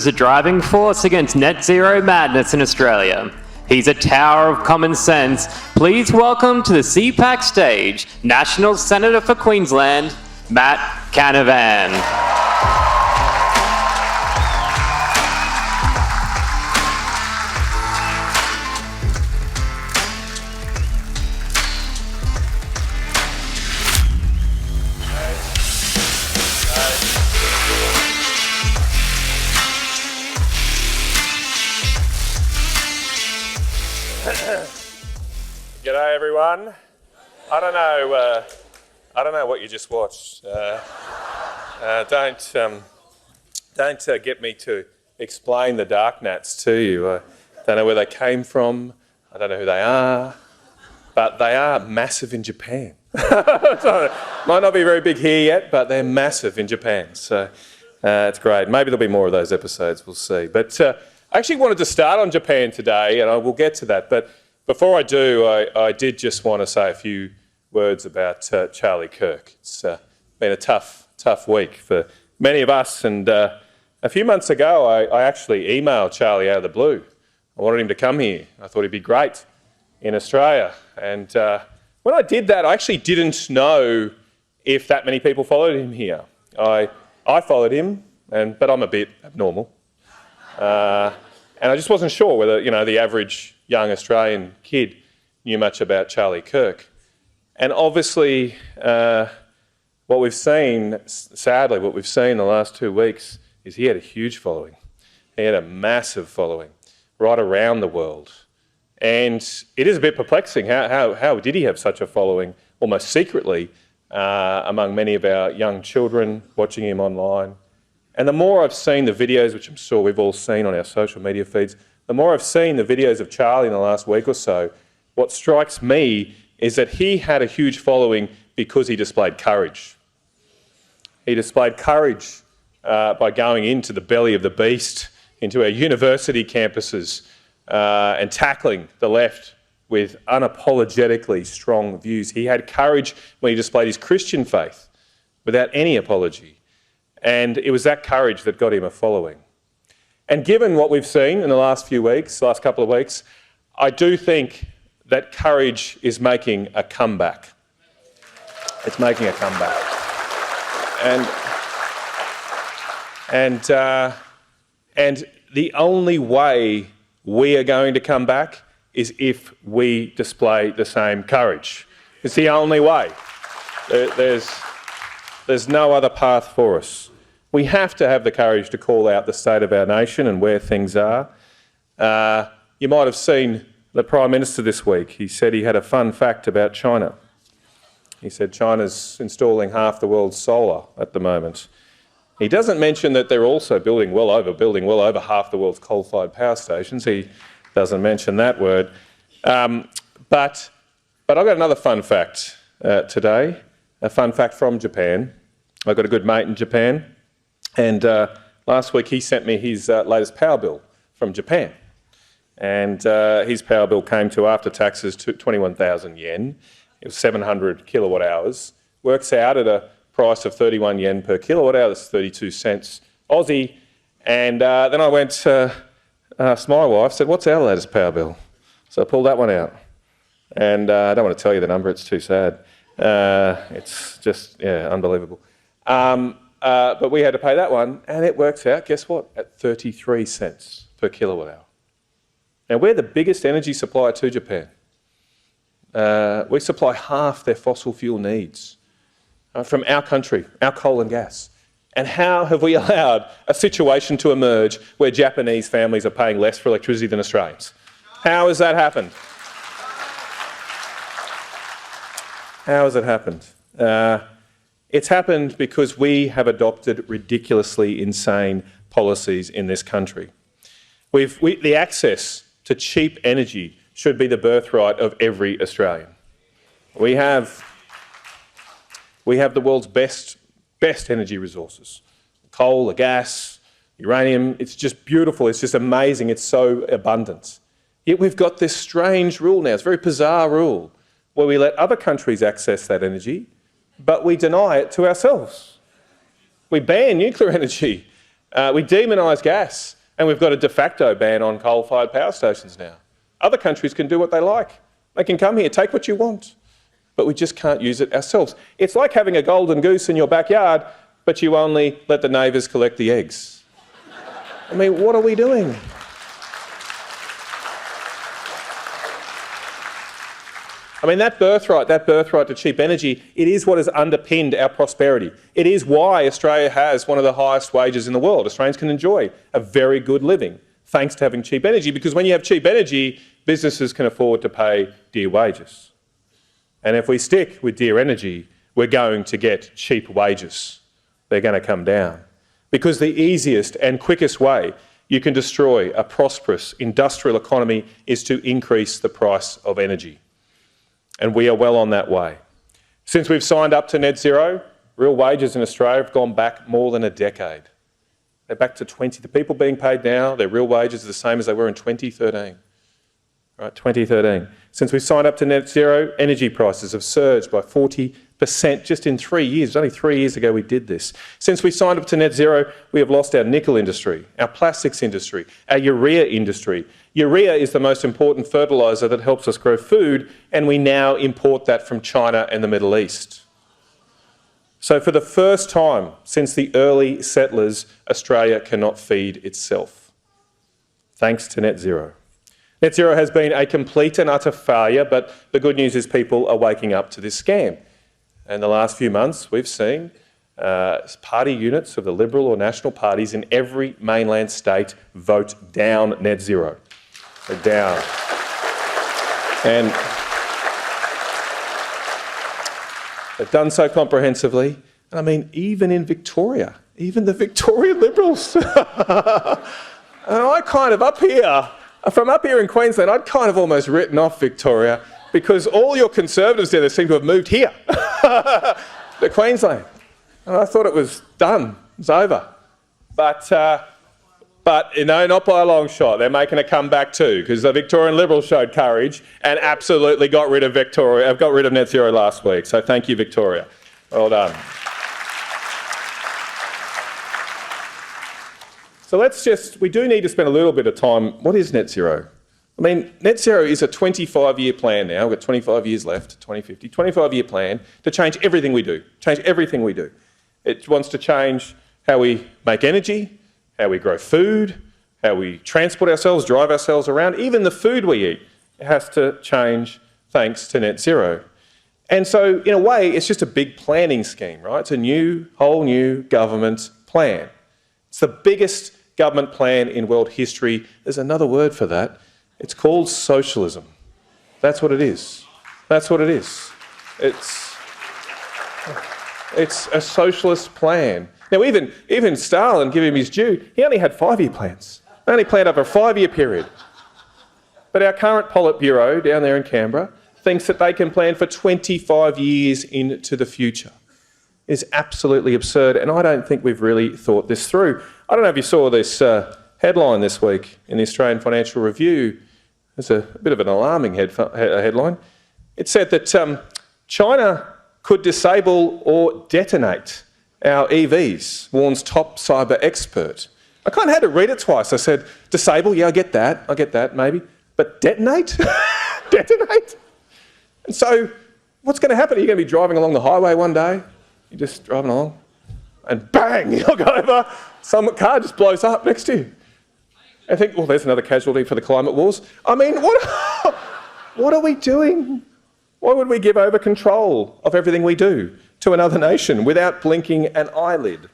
is a driving force against net zero madness in Australia. He's a tower of common sense. Please welcome to the CPAC stage, National Senator for Queensland, M.Canavan. G'day everyone. I don't know what you just watched. Don't get me to explain the dark nats to you. I don't know where they came from. I don't know who they are, but they are massive in Japan. So, might not be very big here yet, but they're massive in Japan. So it's great. Maybe there'll be more of those episodes. We'll see. But I actually wanted to start on Japan today, and I will get to that. But before I do, I did just want to say a few words about Charlie Kirk. It's been a tough week for many of us, and a few months ago I actually emailed Charlie out of the blue. I wanted him to come here. I thought he'd be great in Australia, and when I did that, I actually didn't know if that many people followed him here. I followed him, but I'm a bit abnormal, and I just wasn't sure whether the average young Australian kid knew much about Charlie Kirk. And obviously, what we've seen in the last 2 weeks is he had a huge following. He had a massive following right around the world. And it is a bit perplexing. How did he have such a following, almost secretly, among many of our young children watching him online? And the more I've seen the videos, which I'm sure we've all seen on our social media feeds, the more I've seen the videos of Charlie in the last week or so, what strikes me is that he had a huge following because he displayed courage. He displayed courage by going into the belly of the beast, into our university campuses, and tackling the left with unapologetically strong views. He had courage when he displayed his Christian faith without any apology. And it was that courage that got him a following. And given what we've seen in the last couple of weeks, I do think that courage is making a comeback. It's making a comeback. And the only way we are going to come back is if we display the same courage. It's the only way. There's no other path for us. We have to have the courage to call out the state of our nation and where things are. You might have seen the Prime Minister this week. He said he had a fun fact about China. He said China's installing half the world's solar at the moment. He doesn't mention that they're also building well over half the world's coal-fired power stations. He doesn't mention that word. But I've got another fun fact today, a fun fact from Japan. I've got a good mate in Japan. And last week he sent me his latest power bill from Japan. And his power bill came to, after taxes, to 21,000 yen. It was 700 kilowatt hours. Works out at a price of 31 yen per kilowatt hour. That's 32 cents Aussie. And then I went to ask my wife, said, what's our latest power bill? So I pulled that one out. And I don't want to tell you the number, it's too sad. It's just, unbelievable. But we had to pay that one, and it works out, guess what, at 33 cents per kilowatt hour. Now, we're the biggest energy supplier to Japan. We supply half their fossil fuel needs from our country, our coal and gas. And how have we allowed a situation to emerge where Japanese families are paying less for electricity than Australians? How has that happened? How has it happened? It's happened because we have adopted ridiculously insane policies in this country. The access to cheap energy should be the birthright of every Australian. We have the world's best energy resources. Coal, the gas, uranium, it's just beautiful, it's just amazing, it's so abundant. Yet we've got this strange rule now, it's a very bizarre rule, where we let other countries access that energy, but we deny it to ourselves. We ban nuclear energy. We demonise gas, and we've got a de facto ban on coal-fired power stations now. Other countries can do what they like. They can come here, take what you want, but we just can't use it ourselves. It's like having a golden goose in your backyard, but you only let the neighbours collect the eggs. I mean, what are we doing? I mean, that birthright to cheap energy, it is what has underpinned our prosperity. It is why Australia has one of the highest wages in the world. Australians can enjoy a very good living thanks to having cheap energy, because when you have cheap energy, businesses can afford to pay dear wages. And if we stick with dear energy, we're going to get cheap wages. They're going to come down. Because the easiest and quickest way you can destroy a prosperous industrial economy is to increase the price of energy. And we are well on that way. Since we've signed up to net zero, real wages in Australia have gone back more than a decade. They're back to 20. The people being paid now, their real wages are the same as they were in 2013. Right, 2013. Since we've signed up to net zero, energy prices have surged by 40% just in 3 years. It was only 3 years ago we did this. Since we signed up to net zero, we have lost our nickel industry, our plastics industry, our urea industry. Urea is the most important fertiliser that helps us grow food, and we now import that from China and the Middle East. So for the first time since the early settlers, Australia cannot feed itself, thanks to net zero. Net zero has been a complete and utter failure, but the good news is people are waking up to this scam. In the last few months, we've seen party units of the Liberal or National parties in every mainland state vote down net zero. They're down. And they've done so comprehensively. And I mean, even in Victoria, even the Victorian Liberals. And I kind of from up here in Queensland, I'd kind of almost written off Victoria because all your Conservatives there seem to have moved here to Queensland. And I thought it was done, it's over. But you know, not by a long shot. They're making a comeback too, because the Victorian Liberals showed courage and absolutely got rid of net zero last week. So thank you, Victoria. Well done. So we do need to spend a little bit of time. What is net zero? I mean, net zero is a 25-year plan now. We've got 25 years left, 2050, 25-year plan to change everything we do, It wants to change how we make energy, how we grow food, how we transport ourselves, drive ourselves around. Even the food we eat has to change thanks to net zero. And so, in a way, it's just a big planning scheme, right? It's a whole new government plan. It's the biggest government plan in world history. There's another word for that. It's called socialism. That's what it is. That's what it is. It's a socialist plan. Now, even Stalin, give him his due, he only had 5-year plans. They only planned over a 5-year period. But our current Politburo down there in Canberra thinks that they can plan for 25 years into the future. It's absolutely absurd, and I don't think we've really thought this through. I don't know if you saw this headline this week in the Australian Financial Review. It's a bit of an alarming headline. It said that China could disable or detonate our EVs, warns top cyber expert. I kind of had to read it twice. I said, disable, yeah, I get that, maybe. But detonate? Detonate? And so what's going to happen? Are you going to be driving along the highway one day? You're just driving along and bang, you look over, some car just blows up next to you. I think, well, there's another casualty for the climate wars. I mean, what are we doing? Why would we give over control of everything we do to another nation without blinking an eyelid?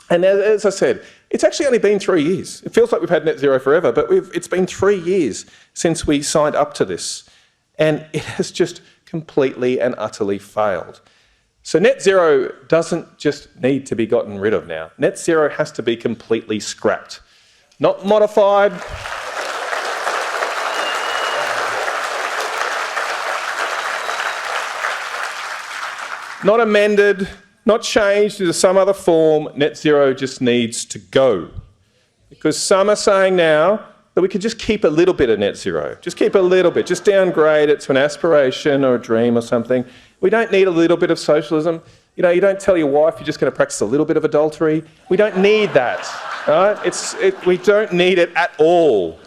And as I said, it's actually only been 3 years. It feels like we've had net zero forever, but it's been 3 years since we signed up to this. And it has just completely and utterly failed. So net zero doesn't just need to be gotten rid of now. Net zero has to be completely scrapped. Not modified. Not amended, not changed into some other form. Net zero just needs to go. Because some are saying now that we could just keep a little bit of net zero. Just keep a little bit, just downgrade it to an aspiration or a dream or something. We don't need a little bit of socialism. You know, you don't tell your wife you're just going to practice a little bit of adultery. We don't need that. Right? We don't need it at all.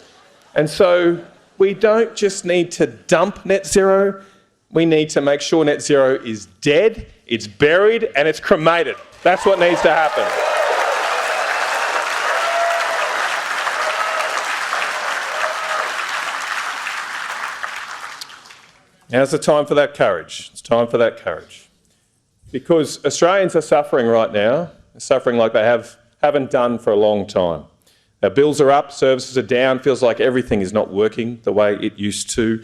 And so we don't just need to dump net zero. We need to make sure net zero is dead, it's buried, and it's cremated. That's what needs to happen. Now's the time for that courage. It's time for that courage. Because Australians are suffering right now, suffering like they haven't done for a long time. Our bills are up, services are down, feels like everything is not working the way it used to.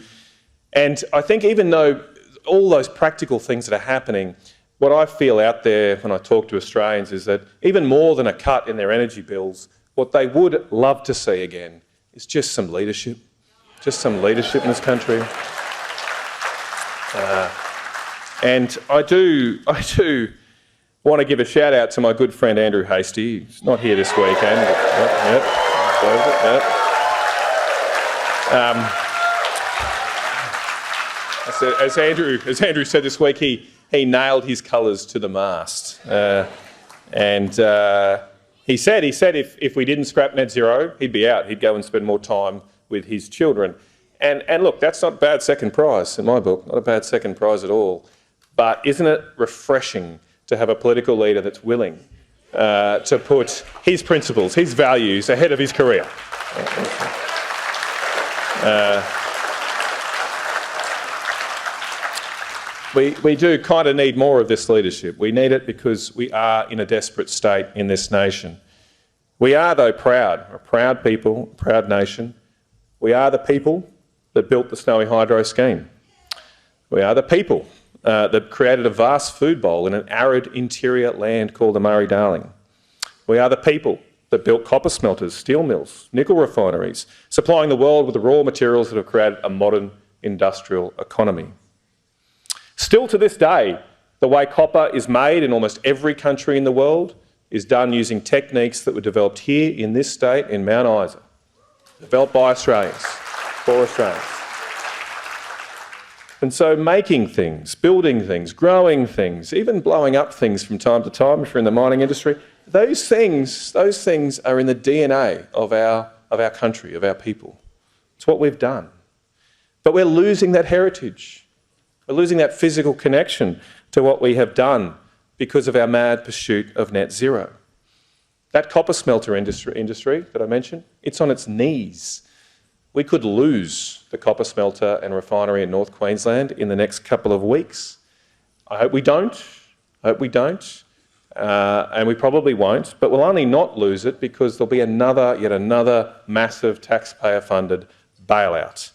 And I think even though all those practical things that are happening, what I feel out there when I talk to Australians is that even more than a cut in their energy bills, what they would love to see again is just some leadership. Just some leadership in this country. And I do want to give a shout out to my good friend Andrew Hastie. He's not here this weekend. As Andrew said this week, he nailed his colours to the mast. He said if we didn't scrap net zero, he'd be out. He'd go and spend more time with his children. And look, that's not a bad second prize in my book, not a bad second prize at all. But isn't it refreshing to have a political leader that's willing to put his principles, his values ahead of his career? We do kind of need more of this leadership. We need it because we are in a desperate state in this nation. We are, though, proud. We're a proud people, a proud nation. We are the people that built the Snowy Hydro scheme. We are the people that created a vast food bowl in an arid interior land called the Murray-Darling. We are the people that built copper smelters, steel mills, nickel refineries, supplying the world with the raw materials that have created a modern industrial economy. Still to this day, the way copper is made in almost every country in the world is done using techniques that were developed here in this state, in Mount Isa, developed by Australians, for Australians. And so making things, building things, growing things, even blowing up things from time to time if you're in the mining industry, those things are in the DNA of our country, of our people. It's what we've done. But we're losing that heritage. We're losing that physical connection to what we have done because of our mad pursuit of net zero. That copper smelter industry that I mentioned, it's on its knees. We could lose the copper smelter and refinery in North Queensland in the next couple of weeks. I hope we don't. And we probably won't, but we'll only not lose it because there'll be yet another massive taxpayer-funded bailout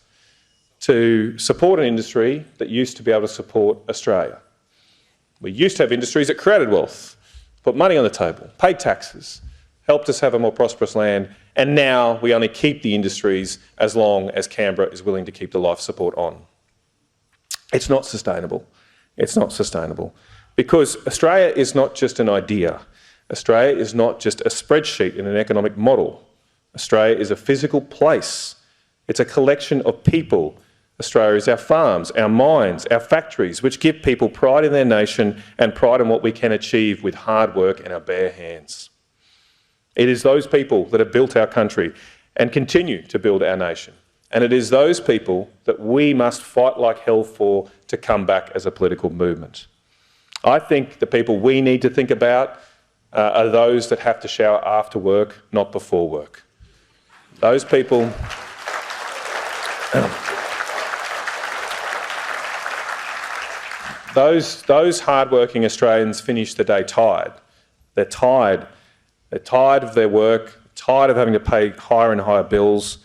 to support an industry that used to be able to support Australia. We used to have industries that created wealth, put money on the table, paid taxes, helped us have a more prosperous land, and now we only keep the industries as long as Canberra is willing to keep the life support on. It's not sustainable. It's not sustainable. Because Australia is not just an idea. Australia is not just a spreadsheet in an economic model. Australia is a physical place. It's a collection of people. Australia is our farms, our mines, our factories, which give people pride in their nation and pride in what we can achieve with hard work and our bare hands. It is those people that have built our country and continue to build our nation. And it is those people that we must fight like hell for to come back as a political movement. I think the people we need to think about are those that have to shower after work, not before work. Those people... Those hard-working Australians finish the day tired. They're tired. They're tired of their work, tired of having to pay higher and higher bills.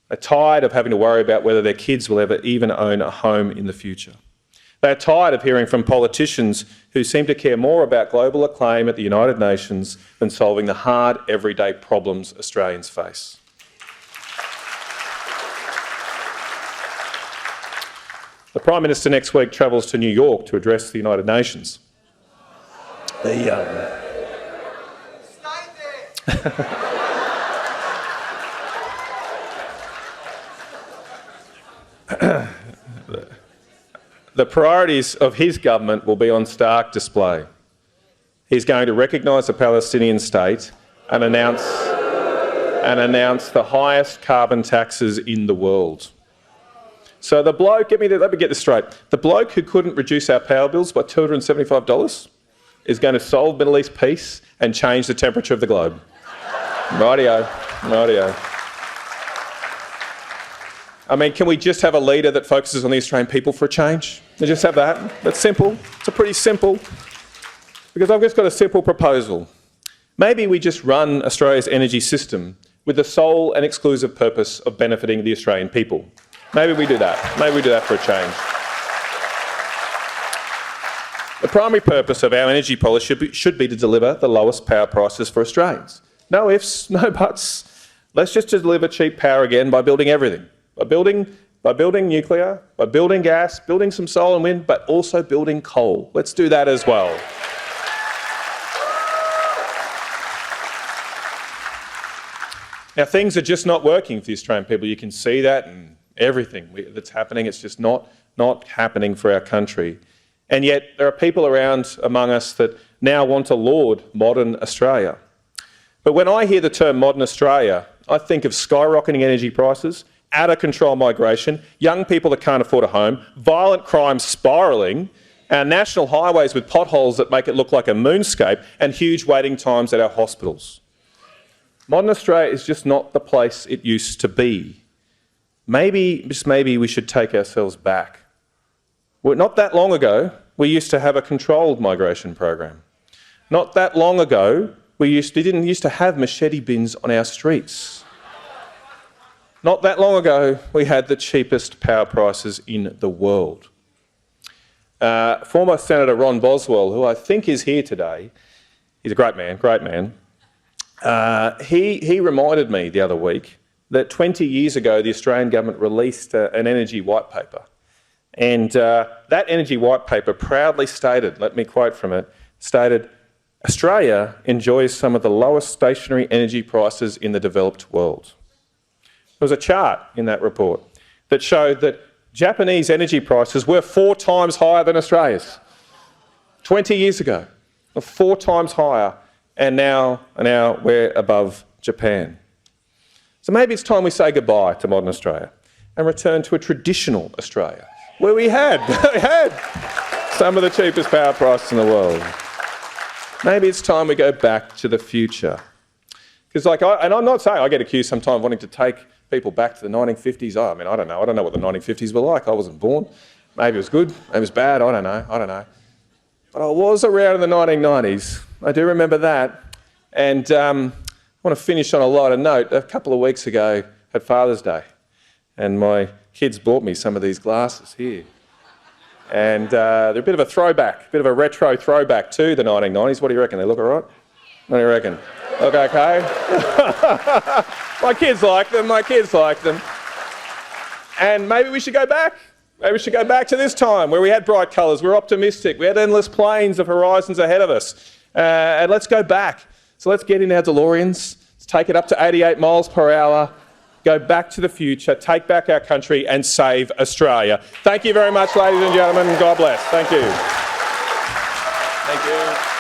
They're tired of having to worry about whether their kids will ever even own a home in the future. They're tired of hearing from politicians who seem to care more about global acclaim at the United Nations than solving the hard, everyday problems Australians face. The Prime Minister next week travels to New York to address the United Nations. The priorities of his government will be on stark display. He's going to recognise the Palestinian state and announce the highest carbon taxes in the world. So the bloke, let me get this straight. The bloke who couldn't reduce our power bills by $275 is going to solve Middle East peace and change the temperature of the globe. Rightio, rightio. I mean, can we just have a leader that focuses on the Australian people for a change? Can we just have that? That's simple. It's a pretty simple. Because I've just got a simple proposal. Maybe we just run Australia's energy system with the sole and exclusive purpose of benefiting the Australian people. Maybe we do that. Maybe we do that for a change. The primary purpose of our energy policy should be to deliver the lowest power prices for Australians. No ifs, no buts. Let's just deliver cheap power again by building everything. By building nuclear, by building gas, building some solar and wind, but also building coal. Let's do that as well. Now, things are just not working for the Australian people. You can see that in everything that's happening. It's just not happening for our country. And yet there are people around among us that now want to laud modern Australia. But when I hear the term modern Australia, I think of skyrocketing energy prices, out-of-control migration, young people that can't afford a home, violent crime spiralling, our national highways with potholes that make it look like a moonscape, and huge waiting times at our hospitals. Modern Australia is just not the place it used to be. Maybe, just maybe, we should take ourselves back. Well, not that long ago, we used to have a controlled migration program. Not that long ago, we didn't used to have machete bins on our streets. Not that long ago, we had the cheapest power prices in the world. Former Senator Ron Boswell, who I think is here today, he's a great man, he reminded me the other week that 20 years ago the Australian government released an energy white paper. And that energy white paper proudly stated, let me quote from it, stated, Australia enjoys some of the lowest stationary energy prices in the developed world. There was a chart in that report that showed that Japanese energy prices were 4 times higher than Australia's. 20 years ago, 4 times higher, and now we're above Japan. So maybe it's time we say goodbye to modern Australia and return to a traditional Australia, where we had some of the cheapest power prices in the world. Maybe it's time we go back to the future. Because and I'm not saying, I get accused sometimes of wanting to take people back to the 1950s. I mean, I don't know what the 1950s were like. I wasn't born. Maybe it was good, maybe it was bad, I don't know. But I was around in the 1990s. I do remember that. And I want to finish on a lighter note. A couple of weeks ago, at Father's Day, and my kids bought me some of these glasses here. And they're a bit of a throwback, a bit of a retro throwback to the 1990s. What do you reckon? They look all right? What do you reckon? Look okay? My kids like them. And maybe we should go back. Maybe we should go back to this time where we had bright colours, we were optimistic, we had endless plains of horizons ahead of us. And let's go back. So let's get in our DeLoreans, let's take it up to 88 miles per hour, go back to the future, take back our country and save Australia. Thank you very much, ladies and gentlemen, and God bless. Thank you. Thank you.